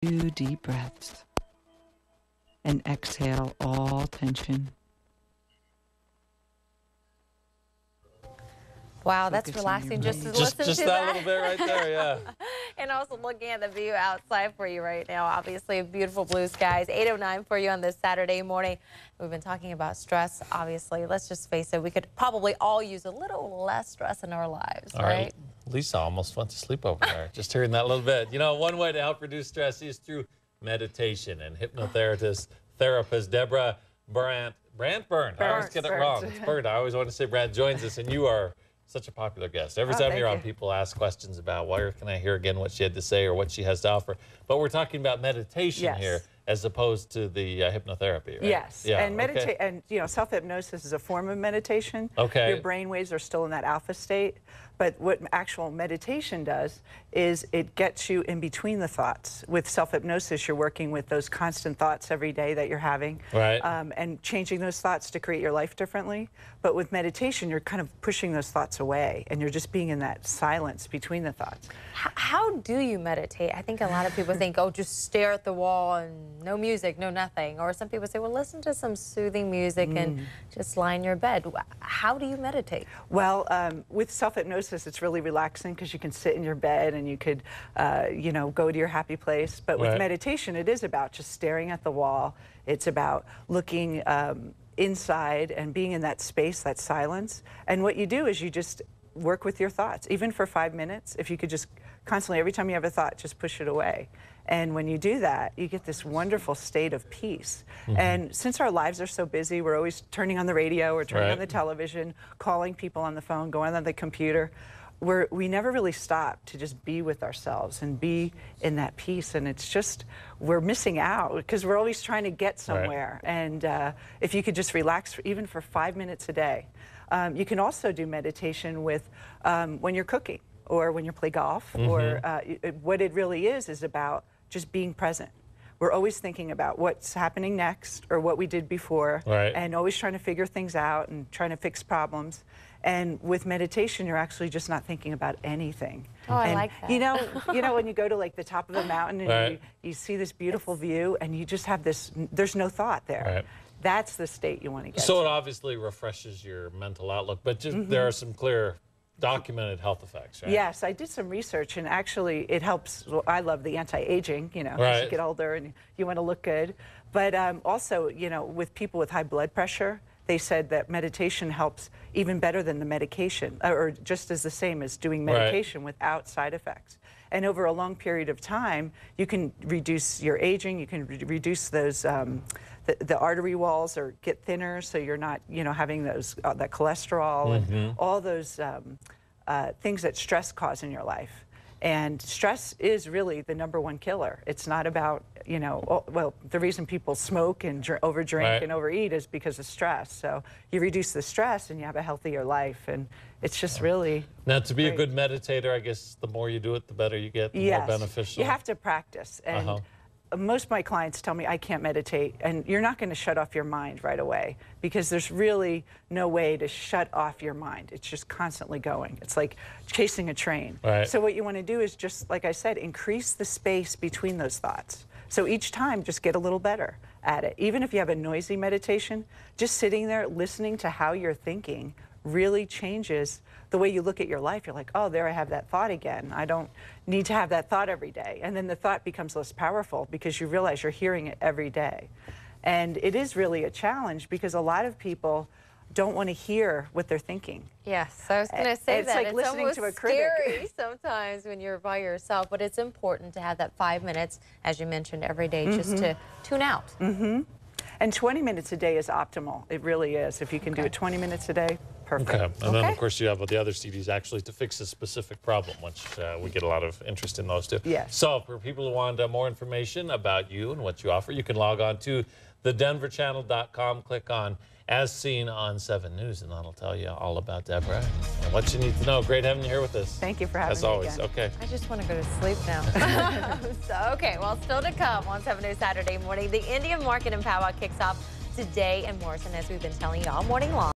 2 deep breaths and exhale all tension. Wow, that's Focus on your relaxing just to breathing. listen Just to that little bit right there, yeah. And also looking at the view outside for you right now. Obviously, beautiful blue skies. 8:09 for you on this Saturday morning. We've been talking about stress, obviously. Let's just face it, we could probably all use a little less stress in our lives, All right? Lisa almost went to sleep over there, just hearing that little bit. You know, one way to help reduce stress is through meditation. And therapist Debra Berndt. I always get it wrong. It's Berndt. I always want to say Berndt joins us, and you are such a popular guest. Every time you're on, people ask questions about where can I hear again what she had to say or what she has to offer. But we're talking about meditation here as opposed to the hypnotherapy, right? Yes. Yeah, and you know, self-hypnosis is a form of meditation. Okay. Your brain waves are still in that alpha state. But what actual meditation does is it gets you in between the thoughts. With self-hypnosis, you're working with those constant thoughts every day that you're having, right? And changing those thoughts to create your life differently. But with meditation, you're kind of pushing those thoughts away, and you're just being in that silence between the thoughts. How do you meditate? I think a lot of people think, oh, just stare at the wall and no music, no nothing. Or some people say, well, listen to some soothing music and just lie in your bed. How do you meditate? Well, with self-hypnosis, it's really relaxing because you can sit in your bed and you could, you know, go to your happy place. But with meditation, it is about just staring at the wall. It's about looking inside and being in that space, that silence. And what you do is you just work with your thoughts, even for 5 minutes. If you could just constantly, every time you have a thought, just push it away. And when you do that, you get this wonderful state of peace. And since our lives are so busy, we're always turning on the radio or turning on the television, calling people on the phone, going on the computer. We never really stop to just be with ourselves and be in that peace. And it's just, we're missing out because we're always trying to get somewhere. And if you could just relax even for 5 minutes a day. You can also do meditation with when you're cooking or when you play golf, or what it really is about just being present. We're always thinking about what's happening next or what we did before, and always trying to figure things out and trying to fix problems. And with meditation, you're actually just not thinking about anything. Oh, I like that. You know, when you go to like the top of a mountain and you see this beautiful view, and you just have this, there's no thought there. That's the state you want to get So to. it obviously refreshes your mental outlook, but just there are some clear documented health effects, right? Yes, I did some research, and actually it helps. Well, I love the anti-aging, you know, as you get older and you want to look good. But also, you know, with people with high blood pressure, they said that meditation helps even better than the medication, or just as the same as doing medication without side effects. And over a long period of time, you can reduce your aging, you can reduce those, the artery walls or get thinner, so you're not, you know, having those, that cholesterol and all those things that stress cause in your life. And stress is really the #1 killer. It's not about, you know, well, the reason people smoke and overdrink and overeat is because of stress. So you reduce the stress and you have a healthier life. And it's just really Now, to be a good meditator, I guess the more you do it, the better you get, the more beneficial. You have to practice. And most of my clients tell me I can't meditate, and you're not going to shut off your mind right away, because there's really no way to shut off your mind. It's just constantly going. It's like chasing a train. So what you want to do is just, like I said, increase the space between those thoughts. So each time, just get a little better at it. Even if you have a noisy meditation, just sitting there listening to how you're thinking really changes the way you look at your life. You're like, oh, there I have that thought again. I don't need to have that thought every day. And then the thought becomes less powerful because you realize you're hearing it every day. And it is really a challenge because a lot of people don't want to hear what they're thinking. Yes, I was going to say that. Like it's listening almost to a critic. scary sometimes when you're by yourself, but it's important to have that 5 minutes, as you mentioned, every day, just to tune out. And 20 minutes a day is optimal. It really is. If you can do it 20 minutes a day, perfect. And then, of course, you have the other CDs actually to fix a specific problem, which we get a lot of interest in those too. Yes. So for people who want more information about you and what you offer, you can log on to thedenverchannel.com, click on As Seen on 7 News, and that'll tell you all about Debra and what you need to know. Great having you here with us. Thank you for having me as always. again. Okay. I just want to go to sleep now. Okay, well, still to come on 7 News Saturday morning. The Indian Market in Poway kicks off today in Morrison, as we've been telling you all morning long.